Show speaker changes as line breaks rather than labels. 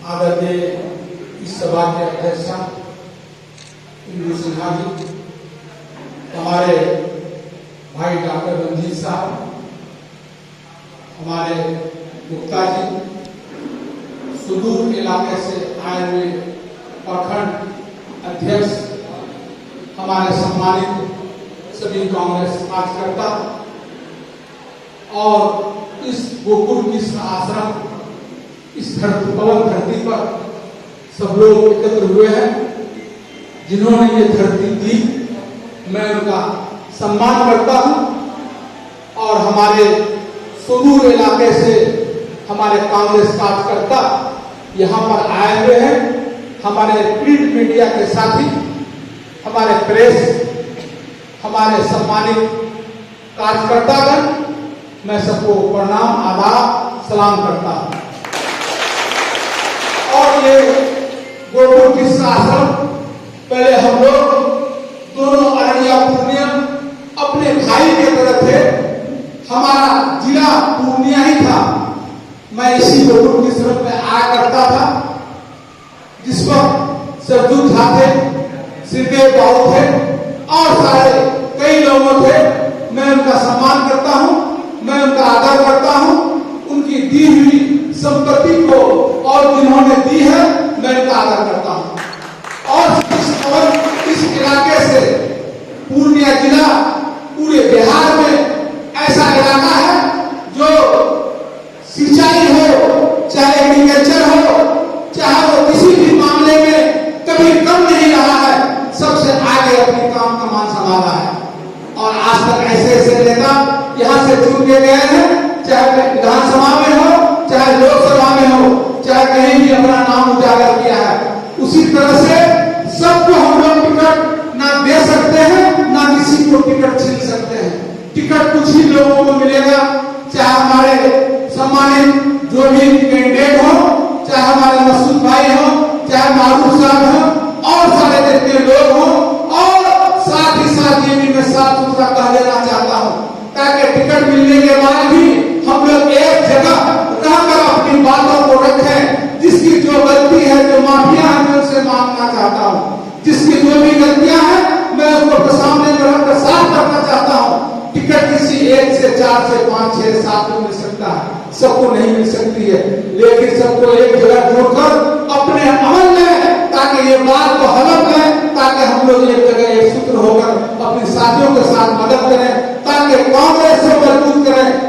आदरणीय इस सभा के अध्यक्ष इंदु सिन्हा जी, हमारे भाई डॉक्टर रंजीत साहब, हमारे गुप्ता जी, सुदूर इलाके से आए हुए प्रखंड अध्यक्ष, हमारे सम्मानित सभी कांग्रेस कार्यकर्ता और इस गोकुल की आश्रम इस पवन धरती पर सब लोग एकत्र हुए हैं जिन्होंने ये धरती दी। मैं उनका सम्मान करता हूं और हमारे सुदूर इलाके से हमारे कांग्रेस कार्यकर्ता यहाँ पर आए हुए हैं, हमारे प्रिंट मीडिया के साथी, हमारे प्रेस, हमारे सम्मानित कार्यकर्तागण, मैं सबको प्रणाम आदाब सलाम करता हूं। और ये गोकुल की आश्रम पहले हम लोग दोनों अररिया पूर्णिया अपने भाई के तरह थे। हमारा जिला पूर्णिया ही था। मैं इसी गोकुल की आश्रम में आया करता था, जिस पर सरजू झा थे, सिद्धेव बाबू थे और सारे कई लोग थे। मैं उनका सम्मान करता हूं, मैं उनका आदर करता हूं। उनकी दी हुई संपत्ति को और जिन्होंने दी है, मैं उनका आदर करता हूं। और इस इलाके से पूर्णिया जिला पूरे बिहार में ऐसा इलाका है जो सिंचाई हो, चाहे एग्रीकल्चर हो, चाहे वो किसी भी मामले में कभी कम नहीं रहा है, सबसे आगे अपने काम का मान संभाला है। और आज तक ऐसे ऐसे नेता यहाँ से चुन के गए हैं, चाहे विधानसभा में हो, चाहे लोकसभा में हो, चाहे कहीं भी अपना नाम उजागर किया है। उसी तरह से सबको हम लोग टिकट ना दे सकते हैं, ना किसी को टिकट छीन सकते हैं। टिकट कुछ ही लोगों को मिलेगा, चाहे हमारे सम्मानित जो भी कैंडिडेट हो, चाहे हमारे मसूद भाई हो, चाहे मारूफ साहब हो और सारे जितने लोग हो। और साथ ही साथ ये भी मैं साफ सुथरा कह देना चाहता हूँ, ताकि टिकट मिलने के बाद भी हम लोग एक जगह रहकर अपनी बातों को रखें। जिसकी जो गलती है, जो माफिया है, मैं उनसे मांगना चाहता हूँ। जिसकी जो भी गलतियां हैं, मैं उसको सामने में रखकर साफ करना चाहता हूँ। टिकट किसी 1 से 4 से 5 6 7 को मिल सकता है, सबको नहीं मिल सकती है, लेकिन सबको एक जगह जोड़कर अपने अमल में, ताकि ये बात को हलफ है, ताकि हम लोग एक जगह एक सूत्र होकर अपने साथियों के साथ मदद करें, ताकि कांग्रेस से मजबूत करें,